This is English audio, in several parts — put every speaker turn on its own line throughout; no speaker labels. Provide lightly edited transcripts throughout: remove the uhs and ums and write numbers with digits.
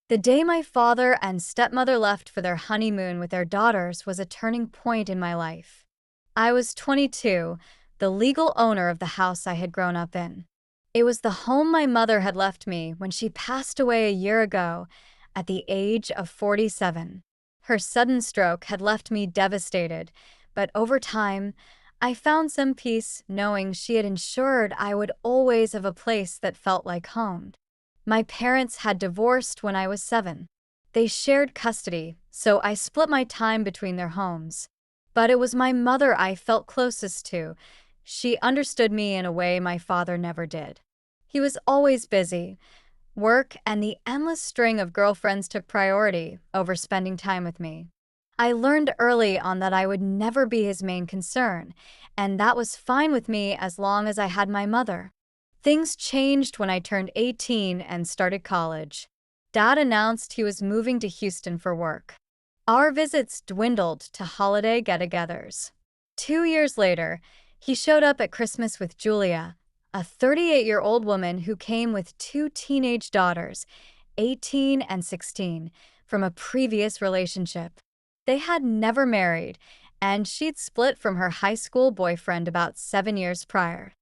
The day my father and stepmother left for their honeymoon with their daughters was a turning point in my life. I was 22, the legal owner of the house I had grown up in. It was the home my mother had left me when she passed away a year ago at the age of 47. Her sudden stroke had left me devastated, but over time, I found some peace knowing she had ensured I would always have a place that felt like home. My parents had divorced when I was 7. They shared custody, so I split my time between their homes. But it was my mother I felt closest to. She understood me in a way my father never did. He was always busy. Work and the endless string of girlfriends took priority over spending time with me. I learned early on that I would never be his main concern, and that was fine with me as long as I had my mother. Things changed when I turned 18 and started college. Dad announced he was moving to Houston for work. Our visits dwindled to holiday get-togethers. 2 years later, he showed up at Christmas with Julia, a 38-year-old woman who came with two teenage daughters, 18 and 16, from a previous relationship. They had never married, and she'd split from her high school boyfriend about 7 years prior.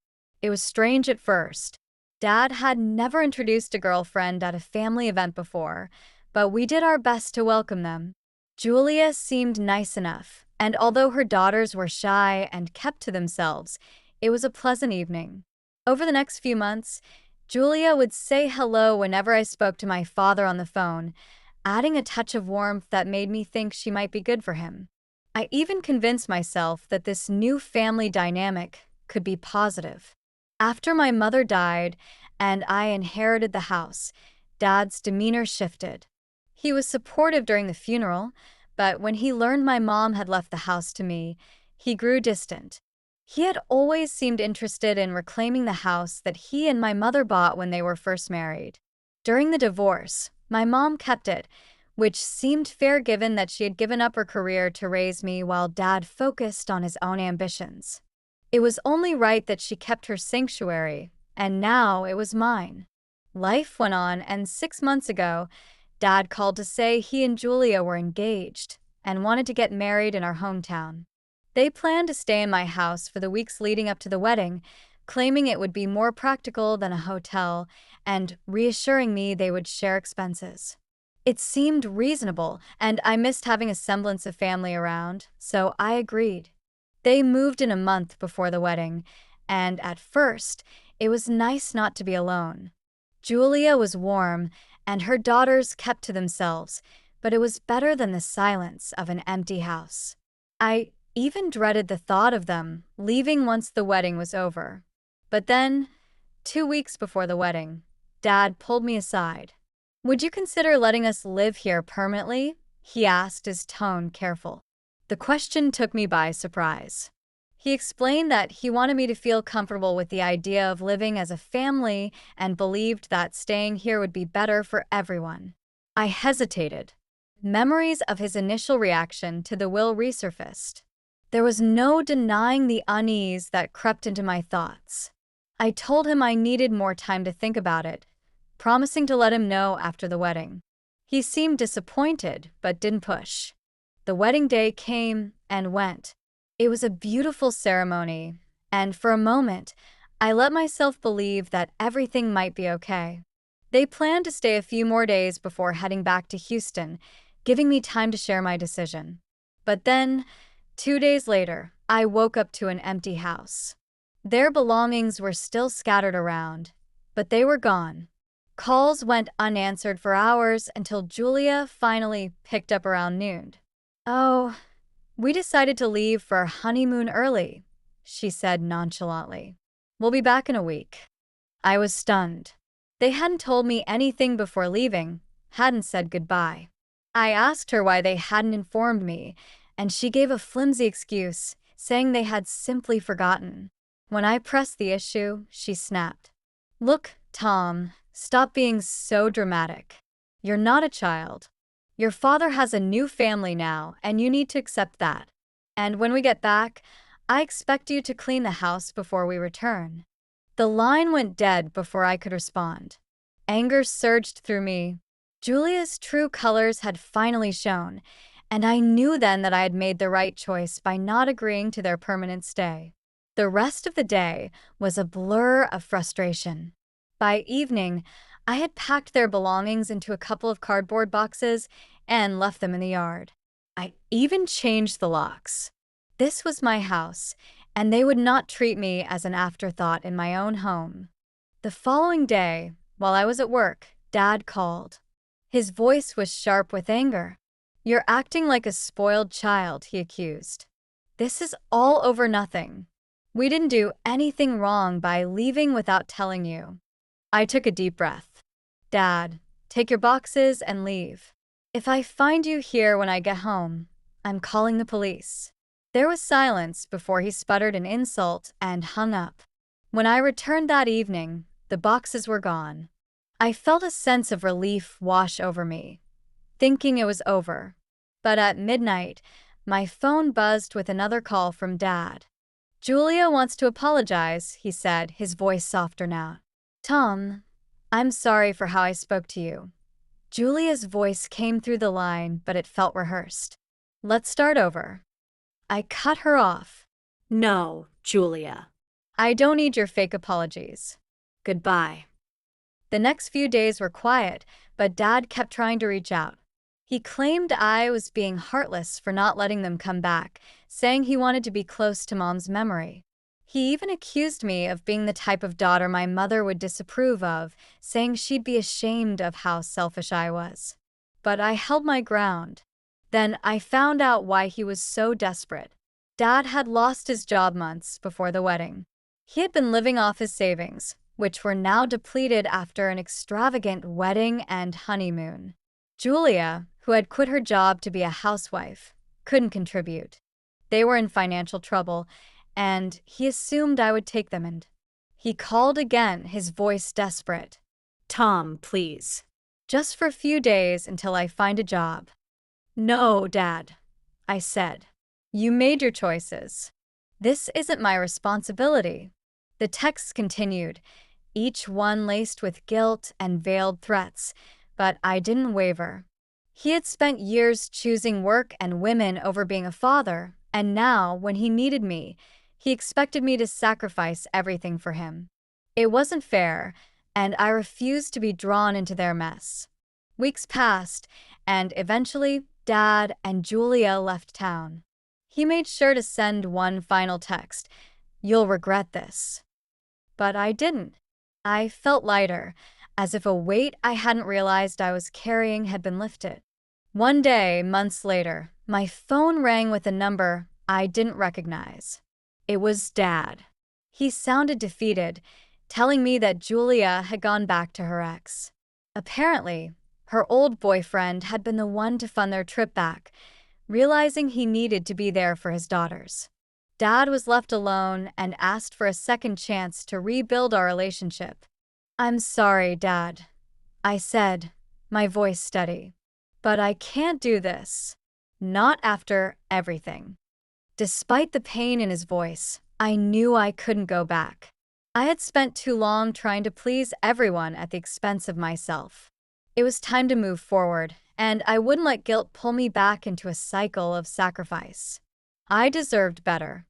It was strange at first. Dad had never introduced a girlfriend at a family event before, but we did our best to welcome them. Julia seemed nice enough, and although her daughters were shy and kept to themselves, it was a pleasant evening. Over the next few months, Julia would say hello whenever I spoke to my father on the phone, adding a touch of warmth that made me think she might be good for him. I even convinced myself that this new family dynamic could be positive. After my mother died and I inherited the house, Dad's demeanor shifted. He was supportive during the funeral, but when he learned my mom had left the house to me, he grew distant. He had always seemed interested in reclaiming the house that he and my mother bought when they were first married. During the divorce, my mom kept it, which seemed fair given that she had given up her career to raise me while Dad focused on his own ambitions. It was only right that she kept her sanctuary, and now it was mine. Life went on, and 6 months ago, Dad called to say he and Julia were engaged and wanted to get married in our hometown. They planned to stay in my house for the weeks leading up to the wedding, claiming it would be more practical than a hotel and reassuring me they would share expenses. It seemed reasonable, and I missed having a semblance of family around, so I agreed. They moved in a month before the wedding, and at first, it was nice not to be alone. Julia was warm, and her daughters kept to themselves, but it was better than the silence of an empty house. I even dreaded the thought of them leaving once the wedding was over. But then, 2 weeks before the wedding, Dad pulled me aside. "Would you consider letting us live here permanently?" he asked, his tone careful. The question took me by surprise. He explained that he wanted me to feel comfortable with the idea of living as a family and believed that staying here would be better for everyone. I hesitated. Memories of his initial reaction to the will resurfaced. There was no denying the unease that crept into my thoughts. I told him I needed more time to think about it, promising to let him know after the wedding. He seemed disappointed, but didn't push. The wedding day came and went. It was a beautiful ceremony, and for a moment, I let myself believe that everything might be okay. They planned to stay a few more days before heading back to Houston, giving me time to share my decision. But then, 2 days later, I woke up to an empty house. Their belongings were still scattered around, but they were gone. Calls went unanswered for hours until Julia finally picked up around noon. "Oh, we decided to leave for our honeymoon early," she said nonchalantly. "We'll be back in a week." I was stunned. They hadn't told me anything before leaving, hadn't said goodbye. I asked her why they hadn't informed me, and she gave a flimsy excuse, saying they had simply forgotten. When I pressed the issue, she snapped. "Look, Tom, stop being so dramatic. You're not a child. Your father has a new family now, and you need to accept that. And when we get back, I expect you to clean the house before we return." The line went dead before I could respond. Anger surged through me. Julia's true colors had finally shown, and I knew then that I had made the right choice by not agreeing to their permanent stay. The rest of the day was a blur of frustration. By evening, I had packed their belongings into a couple of cardboard boxes and left them in the yard. I even changed the locks. This was my house, and they would not treat me as an afterthought in my own home. The following day, while I was at work, Dad called. His voice was sharp with anger. "You're acting like a spoiled child," he accused. "This is all over nothing. We didn't do anything wrong by leaving without telling you." I took a deep breath. "Dad, take your boxes and leave. If I find you here when I get home, I'm calling the police." There was silence before he sputtered an insult and hung up. When I returned that evening, the boxes were gone. I felt a sense of relief wash over me, thinking it was over. But at midnight, my phone buzzed with another call from Dad. "Julia wants to apologize," he said, his voice softer now. "Tom, I'm sorry for how I spoke to you." Julia's voice came through the line, but it felt rehearsed. "Let's start over." I cut her off.
"No, Julia.
"I don't need your fake apologies."
Goodbye."
The next few days were quiet, but Dad kept trying to reach out. He claimed I was being heartless for not letting them come back, saying he wanted to be close to Mom's memory. He even accused me of being the type of daughter my mother would disapprove of, saying she'd be ashamed of how selfish I was. But I held my ground. Then I found out why he was so desperate. Dad had lost his job months before the wedding. He had been living off his savings, which were now depleted after an extravagant wedding and honeymoon. Julia, who had quit her job to be a housewife, couldn't contribute. They were in financial trouble, and he assumed I would take them in. He called again, his voice desperate.
"Tom, please."
"Just for a few days until I find a job." "No, Dad," I said. "You made your choices. This isn't my responsibility." The texts continued, each one laced with guilt and veiled threats, but I didn't waver. He had spent years choosing work and women over being a father, and now, when he needed me, he expected me to sacrifice everything for him. It wasn't fair, and I refused to be drawn into their mess. Weeks passed, and eventually, Dad and Julia left town. He made sure to send one final text, "You'll regret this." But I didn't. I felt lighter, as if a weight I hadn't realized I was carrying had been lifted. One day, months later, my phone rang with a number I didn't recognize. It was Dad. He sounded defeated, telling me that Julia had gone back to her ex. Apparently, her old boyfriend had been the one to fund their trip back, realizing he needed to be there for his daughters. Dad was left alone and asked for a second chance to rebuild our relationship. "I'm sorry, Dad," I said, my voice steady. "But I can't do this. Not after everything." Despite the pain in his voice, I knew I couldn't go back. I had spent too long trying to please everyone at the expense of myself. It was time to move forward, and I wouldn't let guilt pull me back into a cycle of sacrifice. I deserved better.